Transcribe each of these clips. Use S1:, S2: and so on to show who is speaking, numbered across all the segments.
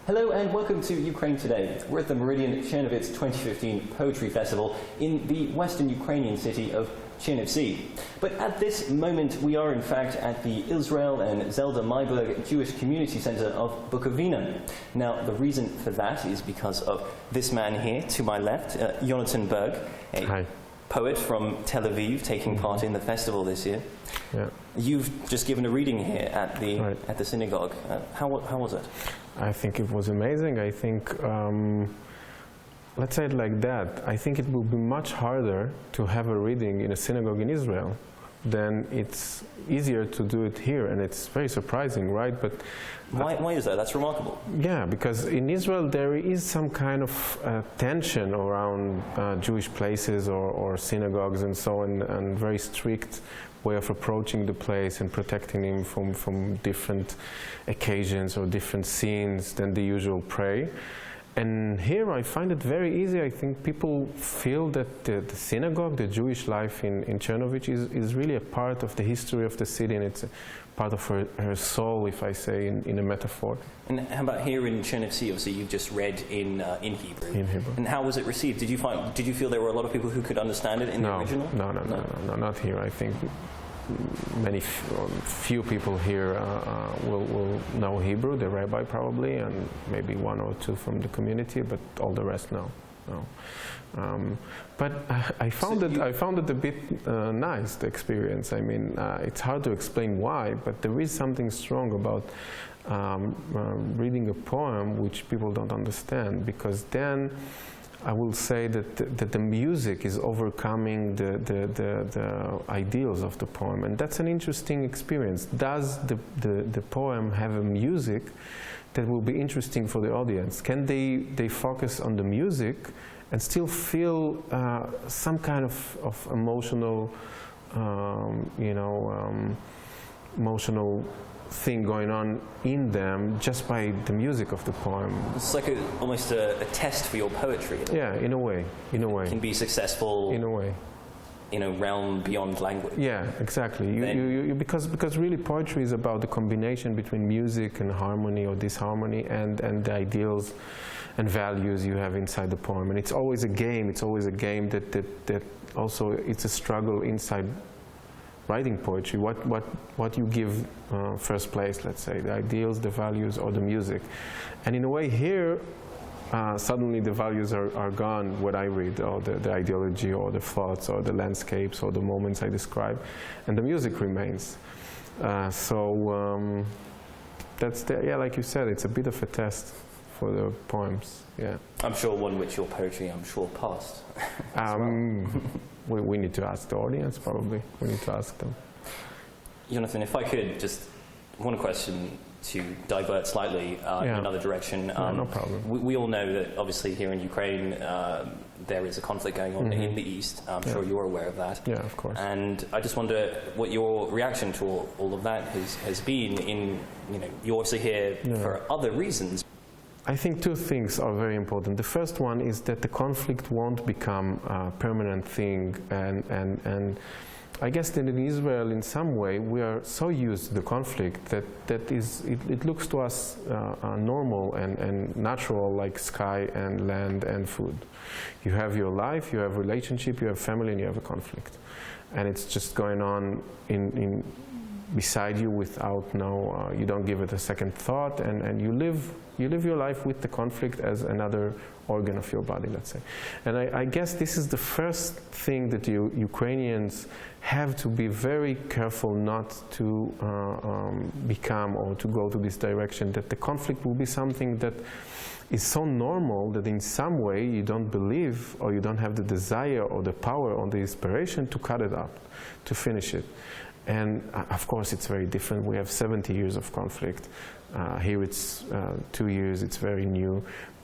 S1: Hello and welcome to Ukraine Today. We're at the Meridian Czernowitz 2015 Poetry Festival in the western Ukrainian city of Chernivtsi. But at this moment we are in fact at the Israel and Zelda Mayberg Jewish Community Center of Bukovina. Now the reason for that is because of this man here to my left, Yonatan Berg, a poet from Tel Aviv taking part in the festival this year.
S2: Yeah.
S1: You've just given a reading here at the synagogue. How was it?
S2: I think it was amazing. I think, let's say it like that, I think it will be much harder to have a reading in a synagogue in Israel than it's easier to do it here, and it's very surprising, right? But
S1: why is that? That's remarkable.
S2: Yeah, because in Israel there is some kind of tension around Jewish places or synagogues and so on, and very strict way of approaching the place and protecting him from different occasions or different scenes than the usual pray. And here I find it very easy. I think people feel that the synagogue, the Jewish life in Czernowitz is really a part of the history of the city, and it's a part of her soul, if I say in a metaphor.
S1: And how about here in Chernivtsi? Obviously you've just read in Hebrew.
S2: In Hebrew.
S1: And how was it received? Did you feel there were a lot of people who could understand it in the original?
S2: No, not here. I think few people here will know Hebrew, the rabbi probably, and maybe one or two from the community, but all the rest no. But I found it a bit nice, the experience. I mean, it's hard to explain why, but there is something strong about reading a poem which people don't understand, because then I will say that the music is overcoming the ideals of the poem, and that's an interesting experience. Does the poem have a music that will be interesting for the audience? Can they focus on the music and still feel some kind of emotional, emotional thing going on in them just by the music of the poem?
S1: It's like almost a test for your poetry.
S2: Yeah, in a way. It
S1: can be successful
S2: in a way.
S1: In a realm beyond language.
S2: Yeah, exactly. Because really poetry is about the combination between music and harmony or disharmony and the ideals and values you have inside the poem. And it's always a game. It's always a game that also it's a struggle inside writing poetry. What you give first place, let's say, the ideals, the values, or the music. And in a way here, suddenly the values are gone, what I read, or the ideology, or the thoughts, or the landscapes, or the moments I describe, and the music remains. So that's like you said, it's a bit of a test for the poems. Yeah.
S1: I'm sure one which your poetry, passed.
S2: We need to ask the audience, probably. We need to ask them.
S1: Yonatan, if I could, just one question to divert slightly in another direction.
S2: No problem.
S1: We all know that obviously here in Ukraine there is a conflict going on in the east. I'm sure you're aware of that.
S2: Yeah, of course.
S1: And I just wonder what your reaction to all of that has been. You're obviously here for other reasons.
S2: I think two things are very important. The first one is that the conflict won't become a permanent thing, and I guess that in Israel, in some way, we are so used to the conflict that it looks to us normal and natural, like sky and land and food. You have your life, you have relationship, you have family, and you have a conflict, and it's just going on in beside you without you don't give it a second thought, and you live your life with the conflict as another organ of your body, let's say. And I guess this is the first thing that Ukrainians have to be very careful not to become or to go to this direction, that the conflict will be something that is so normal that in some way you don't believe or you don't have the desire or the power or the inspiration to cut it up, to finish it. And of course it's very different. We have 70 years of conflict. Here it's 2 years, it's very new.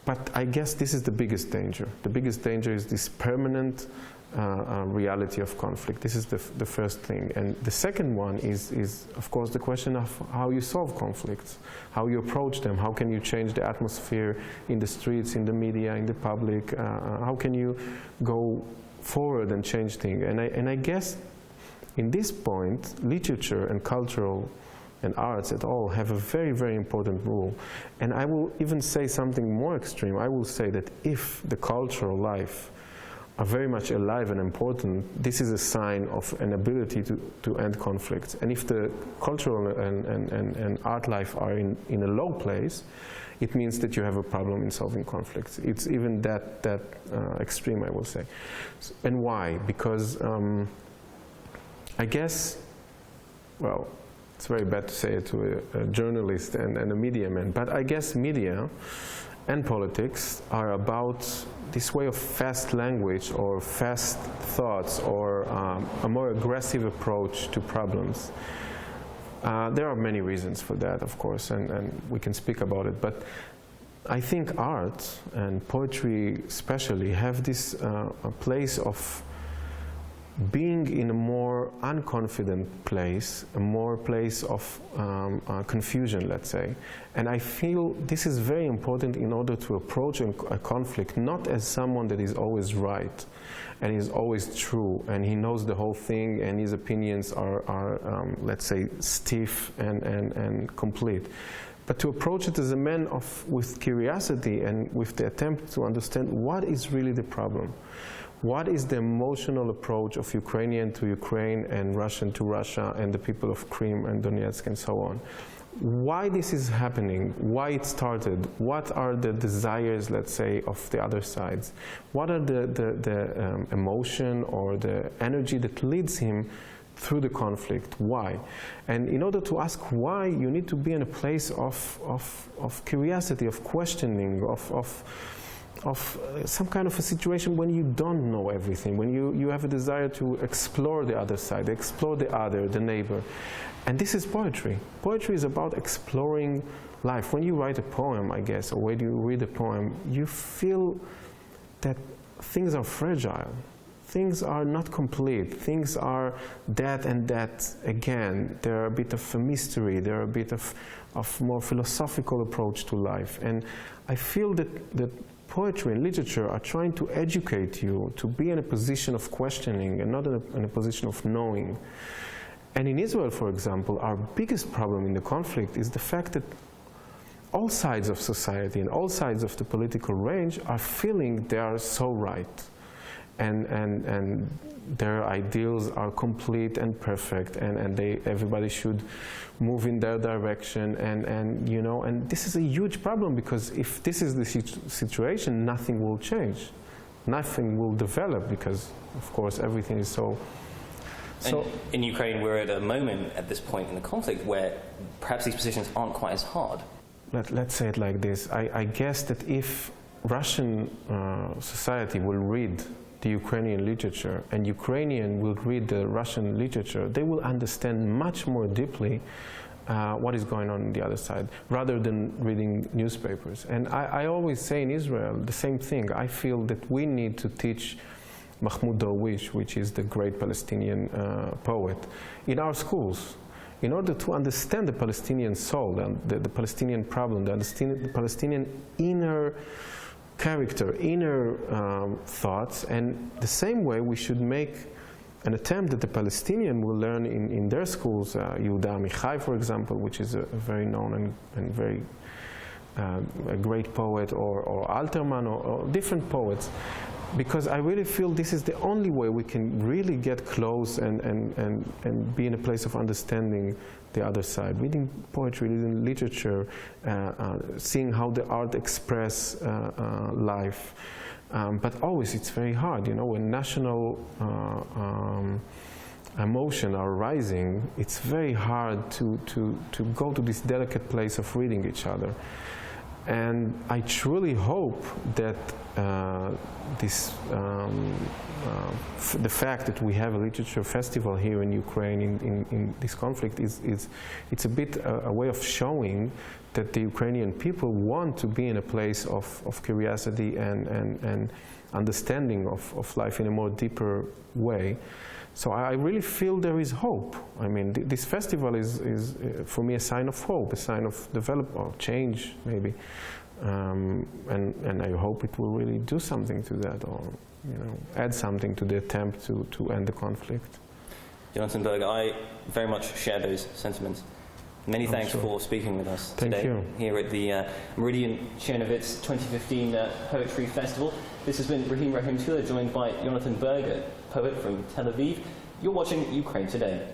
S2: But I guess this is the biggest danger. The biggest danger is this permanent reality of conflict. This is the first thing. And the second one is of course the question of how you solve conflicts, how you approach them, how can you change the atmosphere in the streets, in the media, in the public, how can you go forward and change things. And I guess in this point, literature and cultural and arts at all have a very, very important role. And I will even say something more extreme. I will say that if the cultural life are very much alive and important, this is a sign of an ability to end conflicts. And if the cultural and art life are in a low place, it means that you have a problem in solving conflicts. It's even that extreme, I will say. And why? Because I guess, well, it's very bad to say it to a journalist and a media man, but I guess media and politics are about this way of fast language or fast thoughts or a more aggressive approach to problems. There are many reasons for that, of course, and we can speak about it, but I think art and poetry especially have this a place of being in a more unconfident place, a more place of confusion, let's say. And I feel this is very important in order to approach a conflict, not as someone that is always right and is always true and he knows the whole thing and his opinions are let's say, stiff and complete. But to approach it as a man with curiosity and with the attempt to understand what is really the problem. What is the emotional approach of Ukrainian to Ukraine and Russian to Russia and the people of Crimea and Donetsk and so on? Why this is happening? Why it started? What are the desires, let's say, of the other sides? What are the emotion or the energy that leads him through the conflict? Why? And in order to ask why, you need to be in a place of curiosity, of questioning, of some kind of a situation when you don't know everything, when you have a desire to explore the other side, explore the other, the neighbor. And this is poetry. Poetry is about exploring life. When you write a poem, I guess, or when you read a poem, you feel that things are fragile. Things are not complete. Things are that and that again. They're a bit of a mystery. They're a bit of more philosophical approach to life. And I feel that poetry and literature are trying to educate you to be in a position of questioning and not in a position of knowing. And in Israel, for example, our biggest problem in the conflict is the fact that all sides of society and all sides of the political range are feeling they are so right. And their ideals are complete and perfect, and everybody should move in their direction, and you know, and this is a huge problem, because if this is the situation, nothing will change, nothing will develop, because of course everything is so.
S1: And in Ukraine, we're at a moment at this point in the conflict where perhaps these positions aren't quite as hard.
S2: Let's say it like this. I guess that if Russian society will read the Ukrainian literature and Ukrainian will read the Russian literature, they will understand much more deeply what is going on the other side, rather than reading newspapers. And I always say in Israel the same thing. I feel that we need to teach Mahmoud Darwish, which is the great Palestinian poet, in our schools, in order to understand the Palestinian soul, and the Palestinian problem, the Palestinian inner character, inner thoughts. And the same way we should make an attempt that the Palestinian will learn in their schools, Yehuda Amichai, for example, which is a very known and very a great poet, or Alterman, or different poets, because I really feel this is the only way we can really get close and be in a place of understanding the other side. Reading poetry, reading literature, seeing how the art express life. But always it's very hard, you know, when national emotion are rising, it's very hard to go to this delicate place of reading each other. And I truly hope that the fact that we have a literature festival here in Ukraine in this conflict it's a bit a way of showing that the Ukrainian people want to be in a place of curiosity and understanding of life in a more deeper way. So I really feel there is hope. I mean, this festival is for me a sign of hope, a sign of development or change, maybe. And I hope it will really do something to that, or add something to the attempt to end the conflict.
S1: Yonatan Berg, I very much share those sentiments. Many thanks
S2: sure.
S1: for speaking with us
S2: Thank
S1: today
S2: you.
S1: here at the Meridian Czernowitz 2015 Poetry Festival. This has been Rahim Tula, joined by Yonatan Berg, a poet from Tel Aviv. You're watching Ukraine Today.